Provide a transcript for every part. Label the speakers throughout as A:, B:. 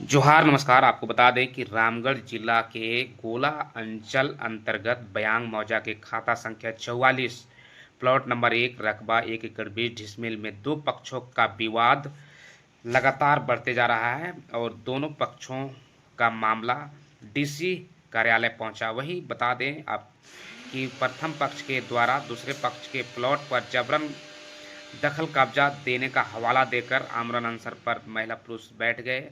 A: जोहार नमस्कार। आपको बता दें कि रामगढ़ जिला के गोला अंचल अंतर्गत बयांग मौजा के खाता संख्या 44 प्लॉट नंबर 1 रकबा 1 एकड़ 20 डिसमिल में दो पक्षों का विवाद लगातार बढ़ते जा रहा है और दोनों पक्षों का मामला डीसी कार्यालय पहुंचा। वही बता दें आप कि प्रथम पक्ष के द्वारा दूसरे पक्ष के प्लॉट पर जबरन दखल कब्जा देने का हवाला देकर आमरण अनशन पर महिला पुरुष बैठ गए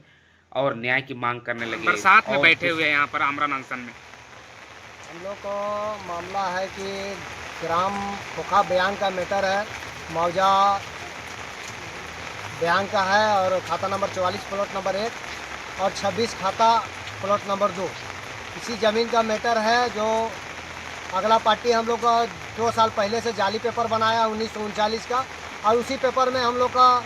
A: और न्याय की मांग करने लगे। बरसात में बैठे हुए यहाँ पर आमरण अनशन में
B: हम लोग को मामला है कि ग्राम खोखा बयान का मैटर है। मौजा बयान का है और खाता नंबर 44 प्लॉट नंबर 1 और 26 खाता प्लॉट नंबर 2। इसी ज़मीन का मैटर है जो अगला पार्टी हम लोग का 2 साल पहले से जाली पेपर बनाया 1939 का, और उसी पेपर में हम लोग का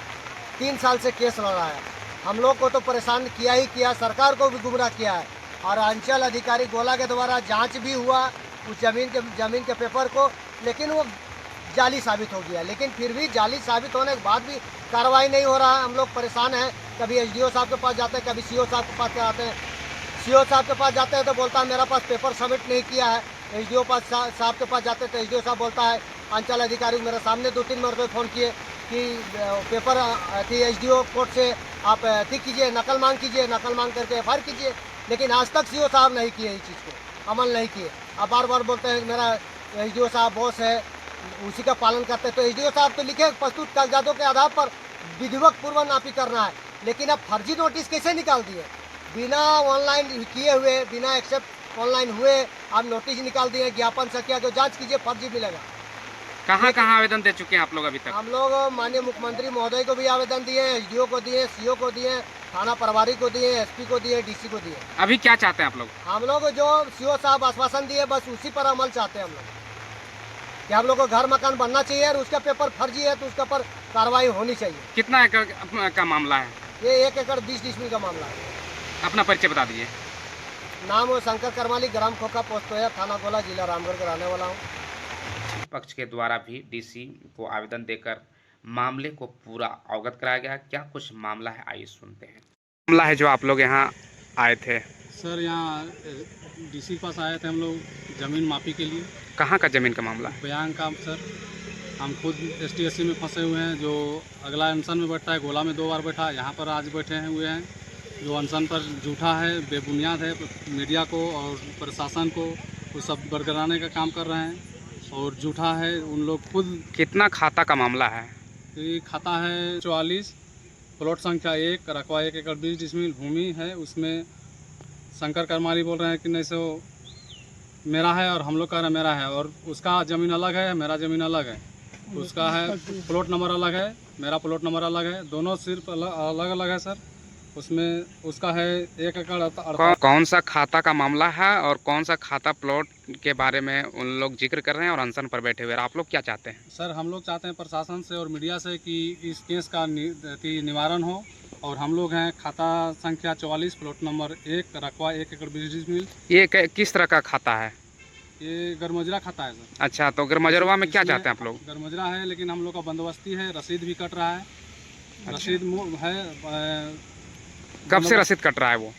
B: 3 साल से केस लड़ाया। हम लोग को तो परेशान किया ही किया, सरकार को भी गुमराह किया है। और अंचल अधिकारी गोला के द्वारा जांच भी हुआ उस ज़मीन के पेपर को, लेकिन वो जाली साबित हो गया। लेकिन फिर भी जाली साबित होने के बाद भी कार्रवाई नहीं हो रहा है। हम लोग परेशान हैं। कभी एसडीओ साहब के पास जाते हैं, कभी सीओ साहब के पास आते हैं। सीओ साहब के पास जाते हैं तो बोलता है मेरा पास पेपर सबमिट नहीं किया है। एसडीओ साहब के पास जाते हैं तो एसडीओ साहब बोलता है, अंचल अधिकारी मेरे सामने 2-3 मरतबे फ़ोन किए कि पेपर थी एसडीओ कोर्ट से आप ठीक कीजिए, नकल मांग कीजिए, नकल मांग करके एफआईआर कीजिए। लेकिन आज तक सीओ साहब नहीं किए, इस चीज़ को अमल नहीं किए। अब बार बार बोलते हैं मेरा एसडीओ साहब बॉस है, उसी का पालन करते हैं। तो एसडीओ साहब तो लिखे प्रस्तुत कागजातों के आधार पर विधिवत पूर्व नापी करना है, लेकिन अब फर्जी नोटिस कैसे निकाल दिए? बिना ऑनलाइन किए हुए, बिना एक्सेप्ट ऑनलाइन हुए आप नोटिस निकाल दिए। ज्ञापन संख्या को जांच कीजिए, फर्जी मिलेगा।
A: कहाँ आवेदन दे चुके हैं आप लोग अभी तक?
B: हम लोग माननीय मुख्यमंत्री महोदय को भी आवेदन दिए, एसडीओ को दिए, सीओ को दिए, थाना प्रभारी को दिए, एसपी को दिए, डीसी को दिए।
A: अभी क्या चाहते हैं आप लोग?
B: हम लोग जो सीओ साहब आश्वासन दिए बस उसी पर अमल चाहते हैं हम लोग, कि हम लोग को घर मकान बनना चाहिए और उसका पेपर फर्जी है तो उसका पर कार्रवाई होनी चाहिए।
A: कितना एकड़ का मामला है?
B: ये 1 एकड़ 20 डिसमिल का मामला है।
A: अपना परिचय बता दीजिए।
B: नाम वो शंकर करमाली, ग्राम खोखा, पोस्ट तोया, थाना गोला, जिला रामगढ़ का रहने वाला हूँ।
A: पक्ष के द्वारा भी डीसी को आवेदन देकर मामले को पूरा अवगत कराया गया। क्या कुछ मामला है, आइए सुनते हैं। मामला है जो आप लोग यहाँ आए थे?
C: सर यहाँ डीसी के पास आए थे हम लोग ज़मीन मापी के लिए।
A: कहाँ का ज़मीन का मामला है?
C: बयान का सर, हम खुद ST-SC में फंसे हुए हैं। जो अगला अनशन में बैठा है, गोला में 2 बार बैठा, यहाँ पर आज बैठे हुए हैं। जो अनशन पर झूठा है, बेबुनियाद है, मीडिया को और प्रशासन को वो सब बरगराने का काम कर रहे हैं और झूठा है उन लोग खुद।
A: कितना खाता का मामला है?
C: ये खाता है 44 प्लॉट संख्या 1 रकबा 1 एकड़ 20 डिसमिल भूमि है। उसमें शंकर करमाली बोल रहे हैं कि नहीं सो मेरा है और हम लोग कह रहे हैं मेरा है, और उसका ज़मीन अलग है, मेरा ज़मीन अलग है। उसका है प्लॉट नंबर अलग है, मेरा प्लॉट नंबर अलग है, दोनों सिर्फ अलग अलग है सर। उसमें उसका है 1 एकड़।
A: कौन सा खाता का मामला है और कौन सा खाता प्लॉट के बारे में उन लोग जिक्र कर रहे हैं और अनशन पर बैठे हुए हैं? आप लोग क्या चाहते हैं?
C: सर हम लोग चाहते हैं प्रशासन से और मीडिया से कि इस केस का निवारण हो। और हम लोग हैं खाता संख्या 44 प्लॉट नंबर 1 रकबा 1 एकड़ 20 डिसमिल।
A: ये किस तरह का खाता है?
C: ये गरमजरा खाता है सर।
A: अच्छा, तो गरमजरवा में क्या चाहते हैं आप लोग?
C: गरमजरा है, लेकिन हम लोग का बंदोबस्ती है, रसीद भी कट रहा है। रसीद है।
A: कब से रसीद कट रहा है वो?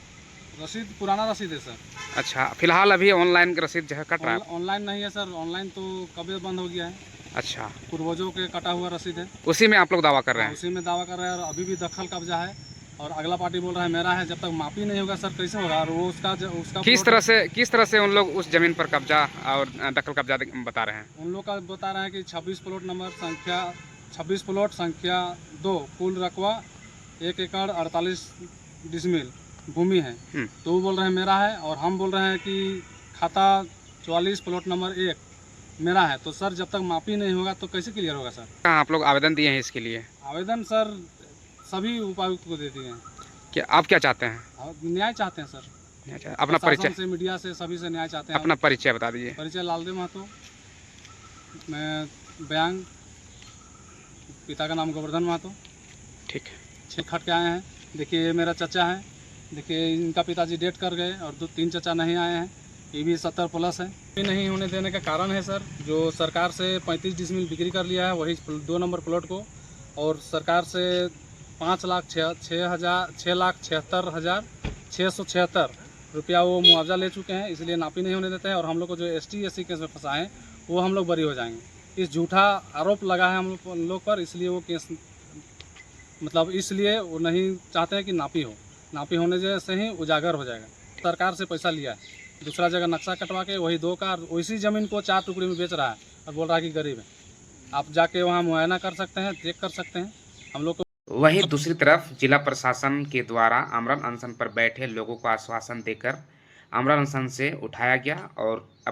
C: रसीद पुराना रसीद है सर।
A: अच्छा, फिलहाल अभी ऑनलाइन रसीद जो है कट रहा है?
C: ऑनलाइन नहीं है सर, ऑनलाइन तो कब बंद हो गया है।
A: अच्छा,
C: पूर्वजों के कटा हुआ रसीद है,
A: उसी में आप लोग दावा कर रहे हैं?
C: उसी में दावा कर रहे हैं और अभी भी दखल कब्जा है। और अगला पार्टी बोल रहा है मेरा है। जब तक मापी नहीं होगा सर कैसे होगा? और वो उसका
A: किस तरह से उन लोग उस जमीन पर कब्जा और दखल कब्जा बता रहे हैं?
C: उन लोग का बता रहे हैं कि 26 प्लॉट नंबर संख्या 26 प्लॉट संख्या 2 कुल रकबा 1 एकड़ 48 डिसमिल भूमि है। तो वो बोल रहे हैं मेरा है, और हम बोल रहे हैं कि खाता 44 प्लॉट नंबर 1 मेरा है। तो सर जब तक मापी नहीं होगा तो कैसे क्लियर होगा सर?
A: कहाँ आप लोग आवेदन दिए हैं इसके लिए?
C: आवेदन सर सभी उपायुक्त को दे दिए हैं।
A: क्या आप क्या चाहते हैं?
C: न्याय चाहते हैं सर।
A: अच्छा, अपना परिचय
C: से, मीडिया से, सभी से न्याय चाहते हैं।
A: अपना परिचय बता दीजिए।
C: परिचय लालदेव महतो, मैं बयांग, पिता का नाम गोवर्धन महतो।
A: ठीक है।
C: 6 खट के आए हैं। देखिए ये मेरा चचा है, देखिए इनका पिताजी डेट कर गए और 2-3 चचा नहीं आए हैं। ये भी 70 प्लस है। ये नहीं होने देने का कारण है सर, जो सरकार से 35 डिसमिल बिक्री कर लिया है वही 2 नंबर प्लॉट को, और सरकार से 5,76,000 रुपया वो मुआवजा ले चुके हैं, इसलिए नापी नहीं होने देते हैं। और हम लोग को जो ST SC केस में फंसाए हैं वो हम लोग बरी हो जाएंगे। इस झूठा आरोप लगा है हम लोग पर, इसलिए वो केस मतलब इसलिए वो नहीं चाहते हैं कि नापी हो। नापी होने से ही उजागर हो जाएगा। सरकार से पैसा लिया है, दूसरा जगह नक्शा कटवा के वही 2 कार उसी ज़मीन को 4 टुकड़ी में बेच रहा है और बोल रहा है कि गरीब है। आप जाके वहाँ मुआयना कर सकते हैं, चेक कर सकते हैं। हम लोग को
A: वहीं दूसरी तरफ जिला प्रशासन के द्वारा आमरण अनशन पर बैठे लोगों को आश्वासन देकर आमरण अनशन से उठाया गया और